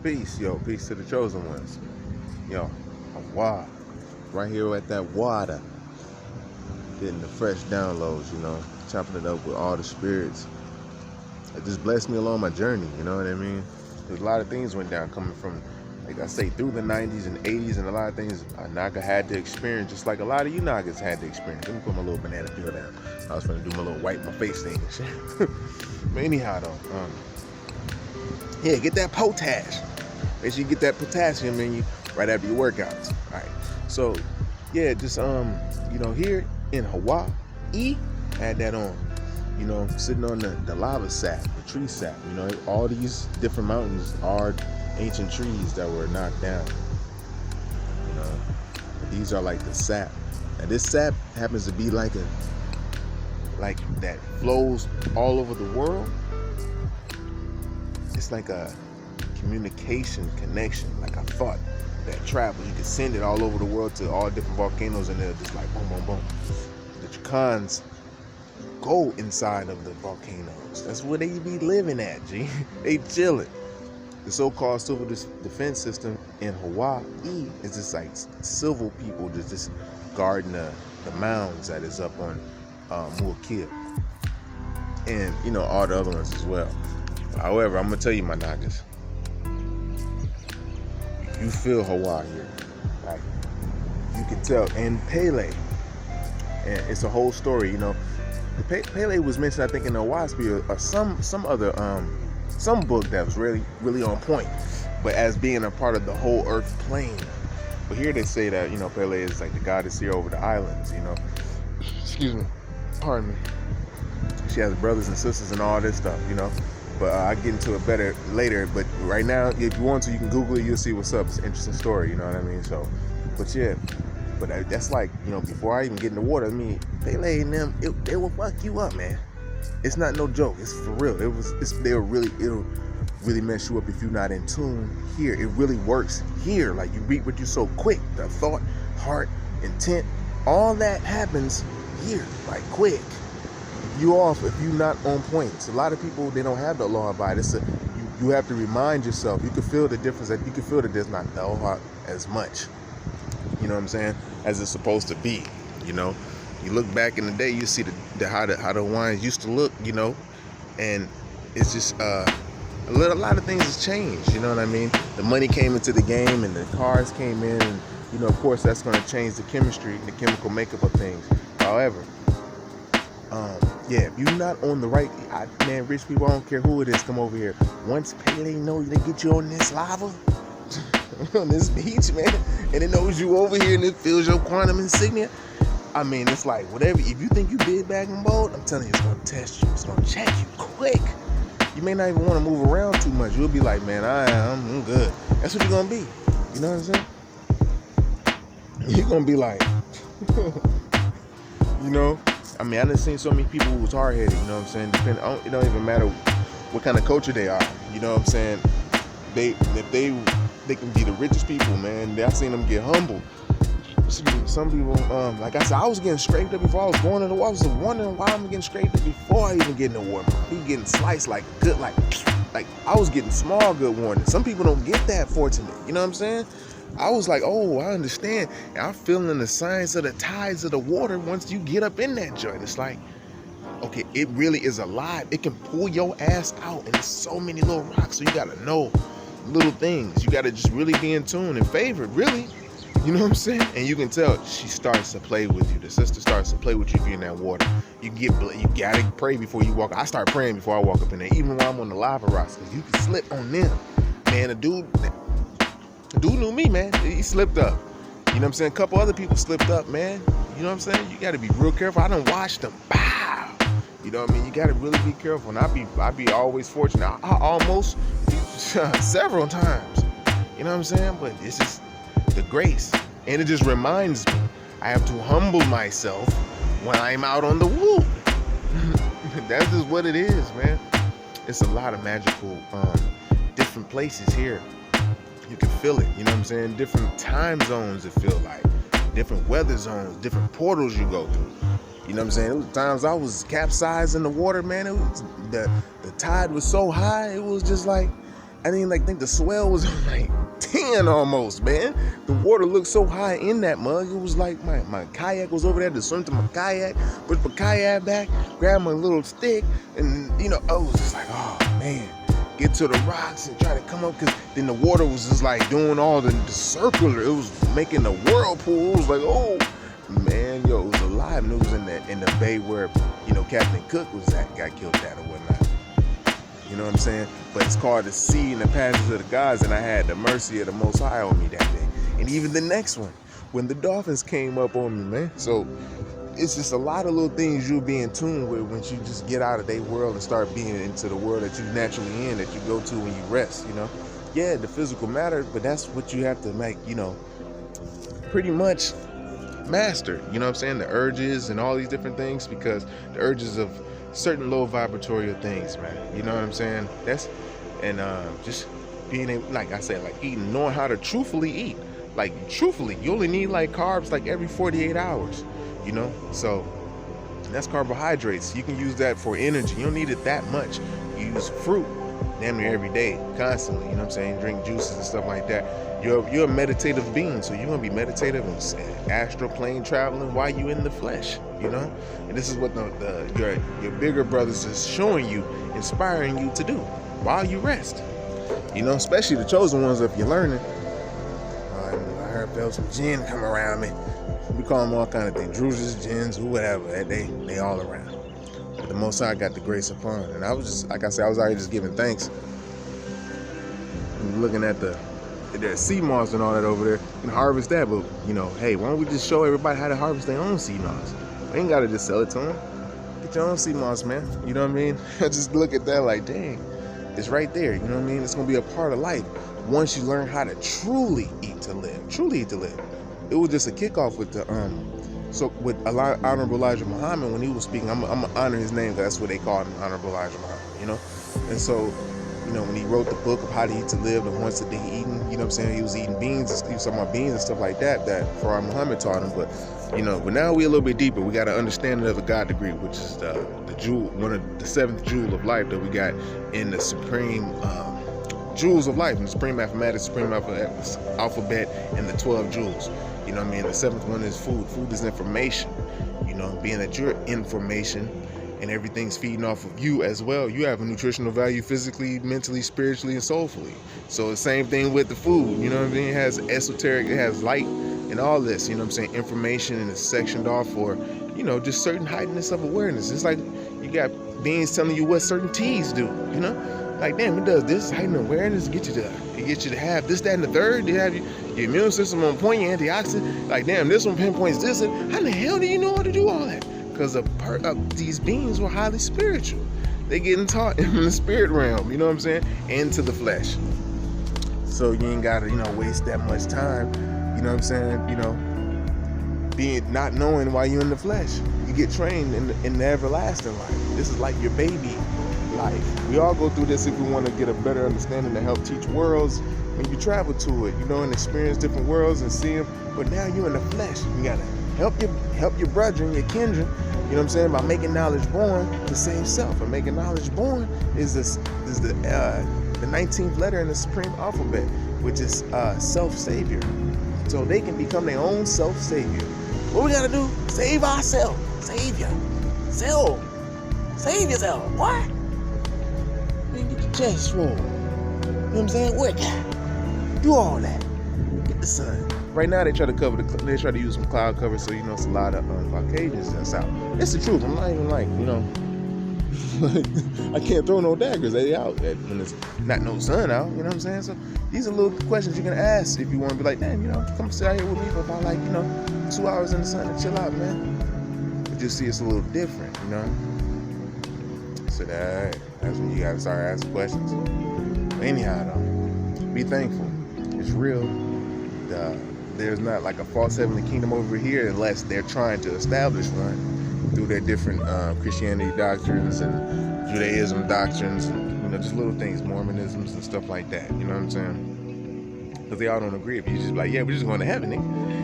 Peace, yo. Peace to the chosen ones. Yo, Hawah. Right here at that water. Getting the fresh downloads, chopping it up with all the spirits. It just blessed me along my journey, you know what I mean? There's a lot of things went down coming from, like I say, through the 90s and 80s, and a lot of things Naga had to experience, just like a lot of you Nagas had to experience. Let me put my little banana peel down. I was going to do my little wipe my face thing and shit. But anyhow, though, yeah, get that potash. Make sure you get that potassium in you right after your workouts. All right. So, yeah, just here in Hawaii, had that on. Sitting on the lava sap, the tree sap. All these different mountains are ancient trees that were knocked down. These are like the sap. Now this sap happens to be like that flows all over the world. It's like a communication connection, like a thought that travels. You can send it all over the world to all different volcanoes, and they're just like boom, boom, boom. The Chicans go inside of the volcanoes. That's where they be living at, G. They chilling. The so-called civil defense system in Hawaii is just like civil people just guarding the mounds that is up on Muakil. And, all the other ones as well. However, I'm going to tell you, my Nagas, you feel Hawah here. Like, you can tell. And PELE, and it's a whole story, The PELE was mentioned, I think, in the Hawah or some other some book that was really, really on point, but as being a part of the whole Earth plane. But here they say that PELE is like the goddess here over the islands. Excuse me, pardon me. She has brothers and sisters and all this stuff. But I'll get into it better later. But right now, if you want to, you can Google it. You'll see what's up. It's an interesting story. You know what I mean? So, but yeah. But that's like, before I even get in the water, PELE and them, they will fuck you up, man. It's not no joke. It's for real. It'll really mess you up if you're not in tune here. It really works here. Like, you read what you so quick. The thought, heart, intent, all that happens here, like quick. If you're not on point. It's a lot of people, they don't have the aloha vibe. You have to remind yourself. You can feel the difference. That you can feel that there's not the aloha as much. You know what I'm saying? As it's supposed to be. You look back in the day, you see how the Hawaiians used to look, and it's just a lot of things has changed. You know what I mean? The money came into the game, and the cars came in, and of course that's going to change the chemistry and the chemical makeup of things. However, if you're not on the right, man, rich people, I don't care who it is, come over here. Once PELE know they get you on this lava, on this beach, man, and it knows you over here and it feels your quantum insignia. It's like whatever. If you think you big bag and bold, I'm telling you, it's gonna test you. It's gonna check you quick. You may not even want to move around too much. You'll be like, man, I'm good. That's what you're gonna be. You know what I'm saying? You're gonna be like, I done seen so many people who was hard headed. You know what I'm saying? It don't even matter what kind of culture they are. You know what I'm saying? They can be the richest people, man. I've seen them get humbled. Some people, like I said, I was getting scraped up before I was going in the water. I was wondering why I'm getting scraped up before I even get in the water. Be getting sliced like good, like I was getting small good warnings. Some people don't get that fortunate. You know what I'm saying? I was like, oh, I understand. And I'm feeling the signs of the tides of the water once you get up in that joint. It's like, okay, it really is alive. It can pull your ass out, and there's so many little rocks. So you gotta know little things. You gotta just really be in tune and favored, really. You know what I'm saying? And you can tell she starts to play with you. The sister starts to play with you if you're in that water. You gotta pray before you walk. I start praying before I walk up in there, even when I'm on the lava rocks, because you can slip on them. Man, the dude knew me, man. He slipped up. You know what I'm saying? A couple other people slipped up, man. You know what I'm saying? You gotta be real careful. I done watched them. Pow! You know what I mean? You gotta really be careful. And I be always fortunate. I almost several times. You know what I'm saying? But it's just the grace. And it just reminds me, I have to humble myself when I'm out on the woo. That's just what it is, man. It's a lot of magical different places here. You can feel it, you know what I'm saying? Different time zones, it feel like. Different weather zones, different portals you go through. You know what I'm saying? There was times I was capsized in the water, man. The tide was so high, it was just like, I didn't like think the swell was like 10 almost, man. The water looked so high in that mug. It was like my kayak was over there to swim to my kayak, put my kayak back, grab my little stick, and I was just like, oh man, get to the rocks and try to come up, because then the water was just like doing all the circular. It was making the whirlpool. It was like, oh man, yo, it was alive, and it was in the bay where Captain Cook was got killed at or whatnot. You know what I'm saying? But it's called the sea and the passages of the gods, and I had the mercy of the Most High on me that day. And even the next one, when the dolphins came up on me, man. So it's just a lot of little things you'll be in tune with when you just get out of their world and start being into the world that you're naturally in, that you go to when you rest, Yeah, the physical matters, but that's what you have to make, pretty much master. You know what I'm saying? The urges and all these different things, because the urges of certain low vibratory things, man. You know what I'm saying? Just being able, like I said, like eating, knowing how to truthfully eat. Like truthfully, you only need like carbs like every 48 hours, So that's carbohydrates. You can use that for energy. You don't need it that much. You use fruit damn near every day, constantly. You know what I'm saying? Drink juices and stuff like that. You're a meditative being, so you're gonna be meditative and astral plane traveling while you in the flesh, And this is what your bigger brothers is showing you, inspiring you to do while you rest. Especially the chosen ones. If you're learning, I felt some jinn come around me. We call them all kind of things, druzes, jinns, whatever. They all around. But the Most High got the grace upon, and I was just, like I said, I was already just giving thanks, and looking at there's sea moss and all that over there. You can harvest that, but hey, why don't we just show everybody how to harvest their own sea moss? We ain't gotta just sell it to them. Get your own sea moss, man. You know what I mean? I just look at that like, dang, it's right there. You know what I mean? It's gonna be a part of life once you learn how to truly eat to live. Truly eat to live. It was just a kickoff with with Honorable Elijah Muhammad when he was speaking. I'm gonna honor his name, because that's what they call him, Honorable Elijah Muhammad. And so, when he wrote the book of How to Eat to Live, the once a day eating, you know what I'm saying? He was eating beans, he was talking about beans and stuff like that Farah Muhammad taught him. But, but now we're a little bit deeper. We got an understanding of the God degree, which is the jewel, one of the 7th jewel of life that we got in the supreme jewels of life, in the supreme mathematics, supreme alphabet, and the 12 jewels. You know what I mean? The 7th one is food. Food is information. Being that you're information, and everything's feeding off of you as well. You have a nutritional value physically, mentally, spiritually, and soulfully. So the same thing with the food, you know what I mean? It has esoteric, it has light and all this, you know what I'm saying? Information, and it's sectioned off for, just certain heightenedness of awareness. It's like you got beings telling you what certain teas do, Like, damn, it does this, heightened awareness, it gets you to have this, that, and the third. They have your immune system on point, your antioxidant. Like, damn, this one pinpoints this. How the hell do you know how to do all that? Because these beings were highly spiritual. They getting taught in the spirit realm, you know what I'm saying? Into the flesh. So you ain't gotta, waste that much time, you know what I'm saying? Being not knowing why you're in the flesh. You get trained in the everlasting life. This is like your baby life. We all go through this if we want to get a better understanding to help teach worlds. When you travel to it, and experience different worlds and see them. But now you're in the flesh. You gotta help your brethren, your kindred, you know what I'm saying, by making knowledge born to save self. And making knowledge born is the 19th letter in the supreme alphabet, which is self-savior. So they can become their own self-savior. What we gotta do? Save ourselves. Savior. Save yourself. What? Man, get your chest rolled. You know what I'm saying? Work. Do all that. Get the sun. Right now they try to use some cloud cover, so it's a lot of Caucasians that's out. It's the truth. I'm not even I can't throw no daggers. They out when there's not no sun out. You know what I'm saying? So these are little questions you can ask if you want to be like, damn, come sit out here with me for about 2 hours in the sun and chill out, man. But you see, it's a little different, So that's when you gotta start asking questions. But anyhow, though, be thankful. It's real. There's not like a false heavenly kingdom over here unless they're trying to establish one through their different Christianity doctrines and Judaism doctrines, and just little things, Mormonisms and stuff like that. You know what I'm saying? Because they all don't agree. If you just be like, yeah, we're just going to heaven,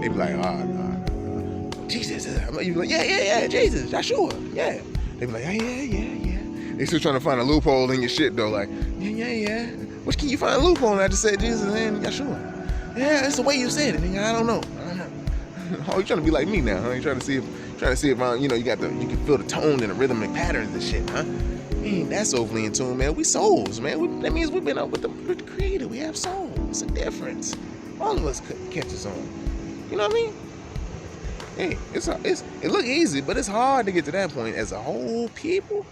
they be like, no. Jesus. You be like, yeah, Jesus, Joshua, yeah. They be like, yeah. They still trying to find a loophole in your shit though, like, yeah. Which can you find a loophole? And I just said Jesus and Yeshua. Yeah, it's the way you said it, nigga. I don't know. Oh, you trying to be like me now, huh? You trying to see if you can feel the tone and the rhythmic patterns and shit, huh? That's overly in tune, man. We souls, man. That means we've been up with the Creator. We have souls. It's a difference. All of us could catch us on. You know what I mean? Hey, it look easy, but it's hard to get to that point as a whole people.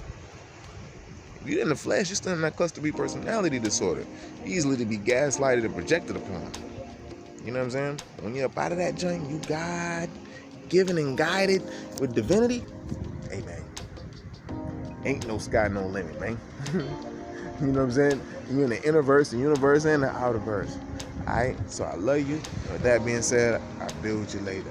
If you're in the flesh, you're still in that cluster B personality disorder. Easily to be gaslighted and projected upon. You know what I'm saying? When you're up out of that joint, you God given and guided with divinity. Hey, man. Ain't no sky, no limit, man. You know what I'm saying? You're in the inner verse, the universe, and the outer verse. All right? So I love you. With that being said, I'll deal with you later.